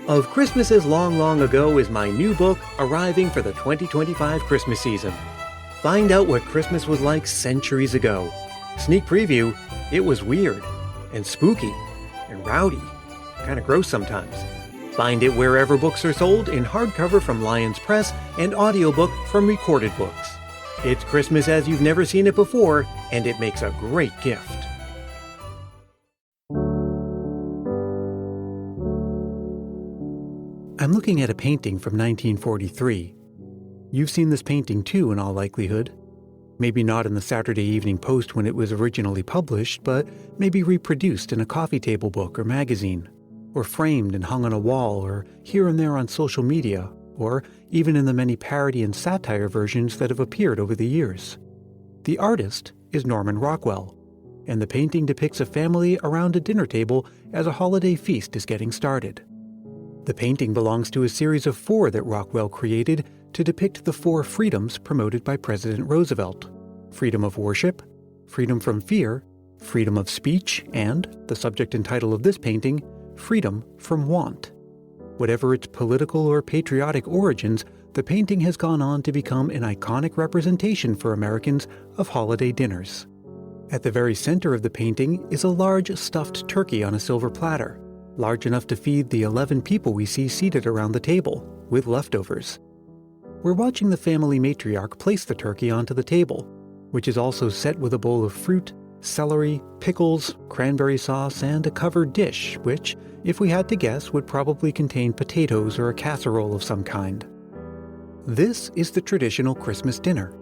Of Christmases Long, Long Ago is my new book arriving for the 2025 Christmas season. Find out what Christmas was like centuries ago. Sneak preview, it was weird and spooky and rowdy, kind of gross sometimes. Find it wherever books are sold in hardcover from Lyons Press and audiobook from Recorded Books. It's Christmas as you've never seen it before, and it makes a great gift. I'm looking at a painting from 1943. You've seen this painting too, in all likelihood. Maybe not in the Saturday Evening Post when it was originally published, but maybe reproduced in a coffee table book or magazine, or framed and hung on a wall, or here and there on social media, or even in the many parody and satire versions that have appeared over the years. The artist is Norman Rockwell, and the painting depicts a family around a dinner table as a holiday feast is getting started. The painting belongs to a series of 4 that Rockwell created to depict the 4 freedoms promoted by President Roosevelt: freedom of worship, freedom from fear, freedom of speech, and, the subject and title of this painting, freedom from want. Whatever its political or patriotic origins, the painting has gone on to become an iconic representation for Americans of holiday dinners. At the very center of the painting is a large stuffed turkey on a silver platter, large enough to feed the 11 people we see seated around the table, with leftovers. We're watching the family matriarch place the turkey onto the table, which is also set with a bowl of fruit, celery, pickles, cranberry sauce, and a covered dish, which, if we had to guess, would probably contain potatoes or a casserole of some kind. This is the traditional Christmas dinner: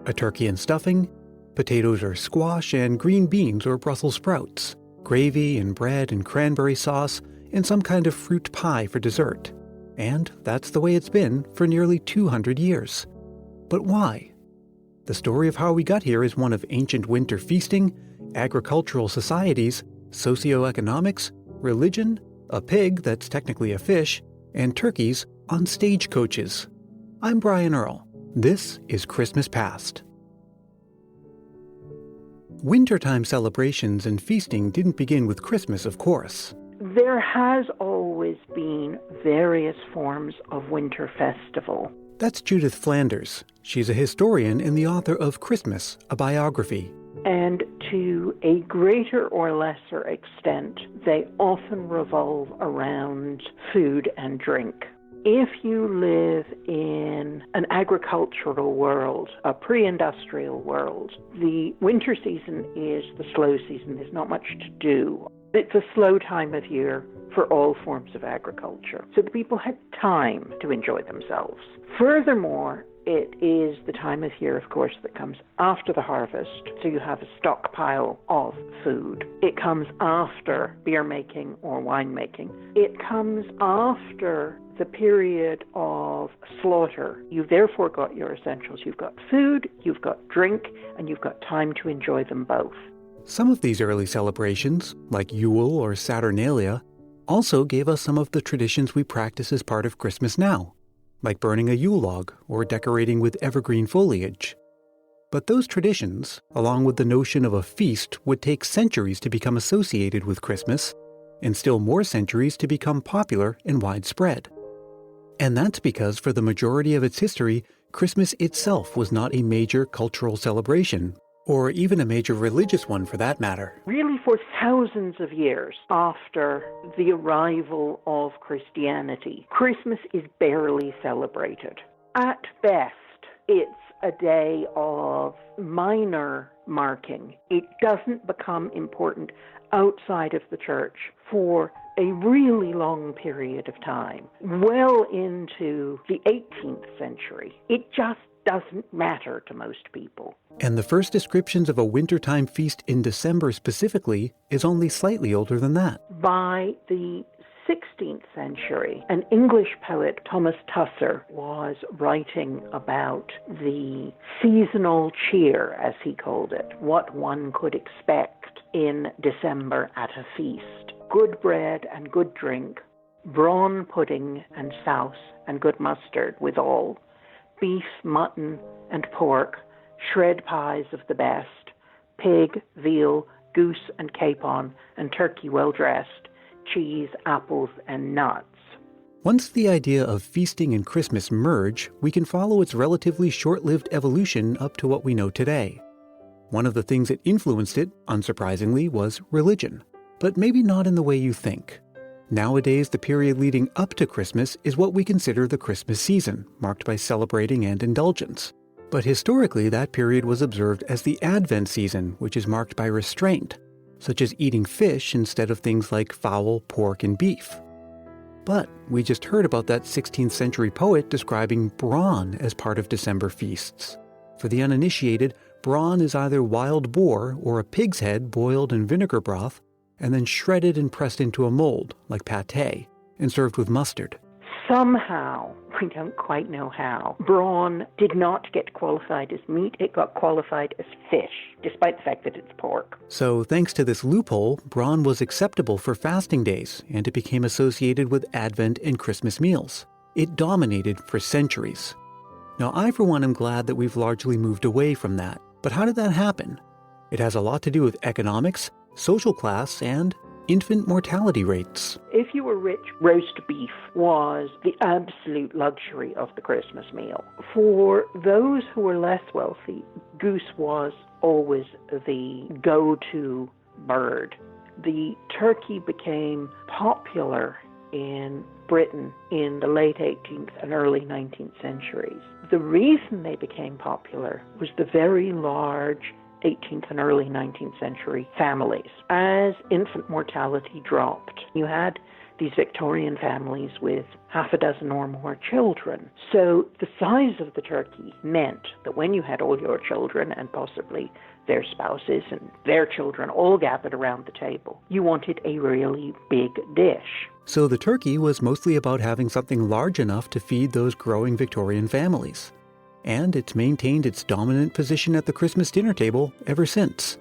a turkey and stuffing, potatoes or squash, and green beans or Brussels sprouts, gravy and bread and cranberry sauce, and some kind of fruit pie for dessert. And that's the way it's been for nearly 200 years. But why? The story of how we got here is one of ancient winter feasting, agricultural societies, socio-economics, religion, a pig that's technically a fish, and turkeys on stagecoaches. I'm Brian Earl. This is Christmas Past. Wintertime celebrations and feasting didn't begin with Christmas, of course. There has always been various forms of winter festival. That's Judith Flanders. She's a historian and the author of Christmas, a biography. And to a greater or lesser extent, they often revolve around food and drink. If you live in an agricultural world, a pre-industrial world, the winter season is the slow season. There's not much to do. It's a slow time of year for all forms of agriculture. So the people had time to enjoy themselves. Furthermore, it is the time of year, of course, that comes after the harvest, so you have a stockpile of food. It comes after beer making or wine making. It comes after the period of slaughter. You've therefore got your essentials. You've got food, you've got drink, and you've got time to enjoy them both. Some of these early celebrations, like Yule or Saturnalia, also gave us some of the traditions we practice as part of Christmas now, like burning a Yule log or decorating with evergreen foliage. But those traditions, along with the notion of a feast, would take centuries to become associated with Christmas, and still more centuries to become popular and widespread. And that's because for the majority of its history, Christmas itself was not a major cultural celebration, or even a major religious one for that matter. Really, for thousands of years after the arrival of Christianity, Christmas is barely celebrated. At best, it's a day of minor marking. It doesn't become important outside of the church for a really long period of time, well into the 18th century. It just doesn't matter to most people. And the first descriptions of a wintertime feast in December specifically is only slightly older than that. By the 16th century, an English poet, Thomas Tusser, was writing about the seasonal cheer, as he called it, what one could expect in December at a feast. Good bread and good drink, brawn pudding and souse and good mustard withal, beef, mutton and pork, shred pies of the best, pig, veal, goose and capon, and turkey well dressed, cheese, apples and nuts. Once the idea of feasting and Christmas merge, we can follow its relatively short-lived evolution up to what we know today. One of the things that influenced it, unsurprisingly, was religion, but maybe not in the way you think. Nowadays, the period leading up to Christmas is what we consider the Christmas season, marked by celebrating and indulgence. But historically, that period was observed as the Advent season, which is marked by restraint, such as eating fish instead of things like fowl, pork, and beef. But we just heard about that 16th century poet describing brawn as part of December feasts. For the uninitiated, brawn is either wild boar or a pig's head boiled in vinegar broth and then shredded and pressed into a mold, like pâté, and served with mustard. Somehow, we don't quite know how, brawn did not get qualified as meat, it got qualified as fish, despite the fact that it's pork. So thanks to this loophole, brawn was acceptable for fasting days, and it became associated with Advent and Christmas meals. It dominated for centuries. Now, I for one am glad that we've largely moved away from that. But how did that happen? It has a lot to do with economics, social class, and infant mortality rates. If you were rich, roast beef was the absolute luxury of the Christmas meal. For those who were less wealthy, goose was always the go-to bird. The turkey became popular in Britain in the late 18th and early 19th centuries. The reason they became popular was the very large 18th and early 19th century families. As infant mortality dropped, you had these Victorian families with half a dozen or more children. So the size of the turkey meant that when you had all your children and possibly their spouses and their children all gathered around the table, you wanted a really big dish. So the turkey was mostly about having something large enough to feed those growing Victorian families. And it's maintained its dominant position at the Christmas dinner table ever since.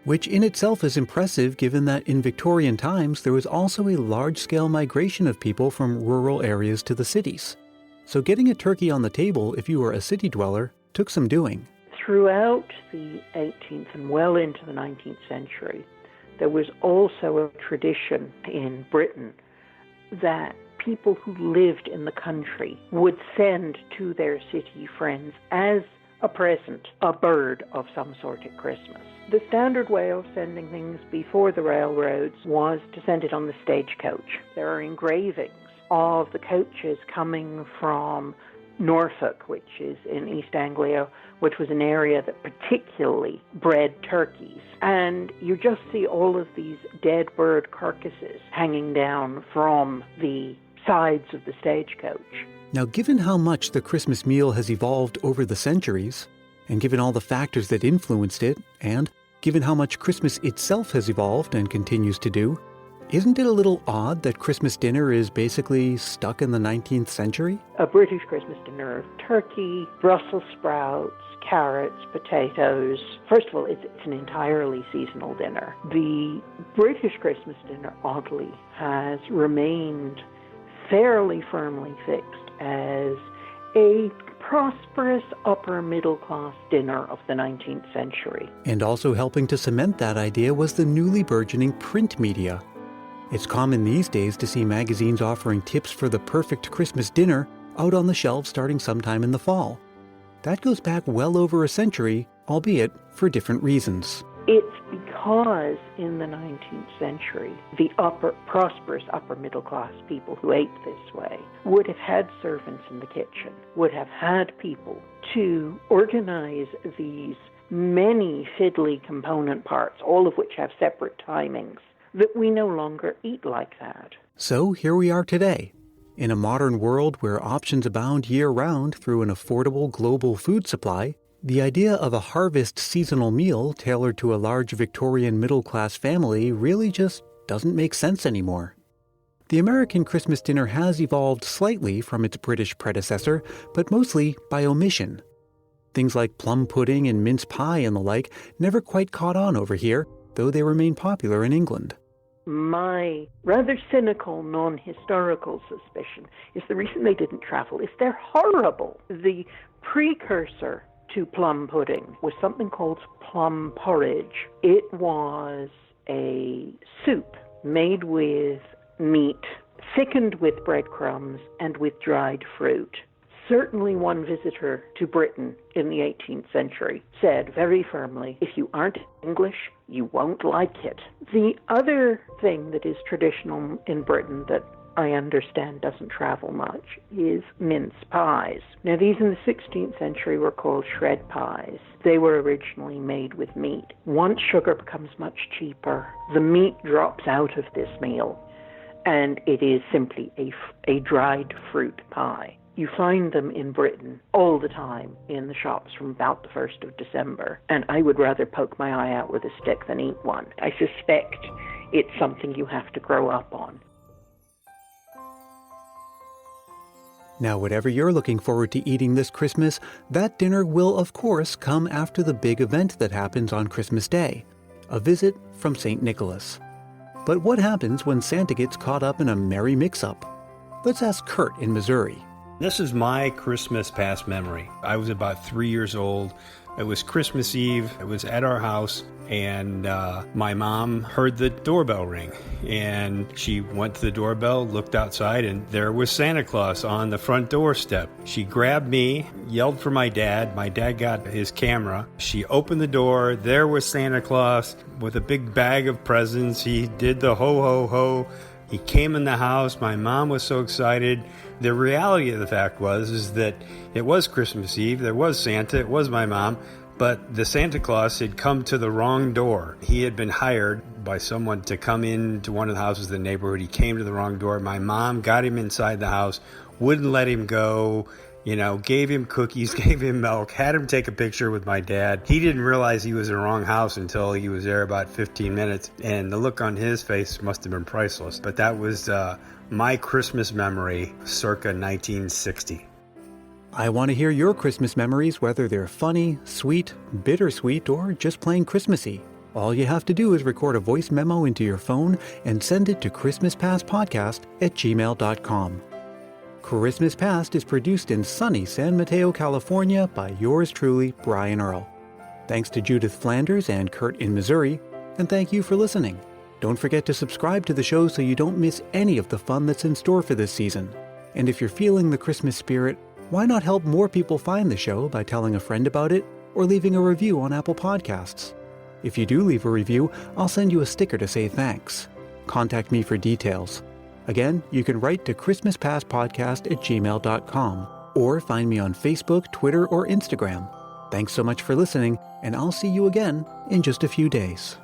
Which in itself is impressive given that in Victorian times there was also a large-scale migration of people from rural areas to the cities. So getting a turkey on the table if you were a city dweller took some doing. Throughout the 18th and well into the 19th century, there was also a tradition in Britain that people who lived in the country would send to their city friends as a present a bird of some sort at Christmas. The standard way of sending things before the railroads was to send it on the stagecoach. There are engravings of the coaches coming from Norfolk, which is in East Anglia, which was an area that particularly bred turkeys. And you just see all of these dead bird carcasses hanging down from the sides of the stagecoach. Now, given how much the Christmas meal has evolved over the centuries, and given all the factors that influenced it, and given how much Christmas itself has evolved and continues to do, isn't it a little odd that Christmas dinner is basically stuck in the 19th century? A British Christmas dinner of turkey, Brussels sprouts, carrots, potatoes. First of all, it's an entirely seasonal dinner. The British Christmas dinner, oddly, has remained fairly firmly fixed as a prosperous upper middle class dinner of the 19th century. And also helping to cement that idea was the newly burgeoning print media. It's common these days to see magazines offering tips for the perfect Christmas dinner out on the shelves starting sometime in the fall. That goes back well over a century, albeit for different reasons. It's because in the 19th century, the prosperous upper middle class people who ate this way would have had servants in the kitchen, would have had people to organize these many fiddly component parts, all of which have separate timings, that we no longer eat like that. So here we are today, in a modern world where options abound year-round through an affordable global food supply. The idea of a harvest seasonal meal tailored to a large Victorian middle-class family really just doesn't make sense anymore. The American Christmas dinner has evolved slightly from its British predecessor, but mostly by omission. Things like plum pudding and mince pie and the like never quite caught on over here, though they remain popular in England. My rather cynical, non-historical suspicion is the reason they didn't travel is they're horrible. The precursor to plum pudding was something called plum porridge. It was a soup made with meat, thickened with breadcrumbs and with dried fruit. Certainly one visitor to Britain in the 18th century said very firmly, if you aren't English, you won't like it. The other thing that is traditional in Britain that I understand doesn't travel much is mince pies. Now, these in the 16th century were called shred pies. They were originally made with meat. Once sugar becomes much cheaper, the meat drops out of this meal, and it is simply a dried fruit pie. You find them in Britain all the time in the shops from about the 1st of December, and I would rather poke my eye out with a stick than eat one. I suspect it's something you have to grow up on. Now, whatever you're looking forward to eating this Christmas, that dinner will, of course, come after the big event that happens on Christmas Day, a visit from St. Nicholas. But what happens when Santa gets caught up in a merry mix-up? Let's ask Kurt in Missouri. This is my Christmas past memory. I was about 3 years old. It was Christmas Eve. It was at our house, and my mom heard the doorbell ring. And she went to the doorbell, looked outside, and there was Santa Claus on the front doorstep. She grabbed me, yelled for my dad. My dad got his camera. She opened the door. There was Santa Claus with a big bag of presents. He did the ho, ho, ho. He came in the house. My mom was so excited. The reality of the fact is that it was Christmas Eve. There was Santa. It was my mom. But the Santa Claus had come to the wrong door. He had been hired by someone to come into one of the houses in the neighborhood. He came to the wrong door. My mom got him inside the house, wouldn't let him go, gave him cookies, gave him milk, had him take a picture with my dad. He didn't realize he was in the wrong house until he was there about 15 minutes, and the look on his face must have been priceless. But that was my Christmas memory circa 1960. I want to hear your Christmas memories, whether they're funny, sweet, bittersweet, or just plain Christmassy. All you have to do is record a voice memo into your phone and send it to christmaspastpodcast@gmail.com. Christmas Past is produced in sunny San Mateo, California by yours truly, Brian Earl. Thanks to Judith Flanders and Kurt in Missouri, and thank you for listening. Don't forget to subscribe to the show so you don't miss any of the fun that's in store for this season. And if you're feeling the Christmas spirit, why not help more people find the show by telling a friend about it or leaving a review on Apple Podcasts? If you do leave a review, I'll send you a sticker to say thanks. Contact me for details. Again, you can write to christmaspastpodcast@gmail.com or find me on Facebook, Twitter, or Instagram. Thanks so much for listening, and I'll see you again in just a few days.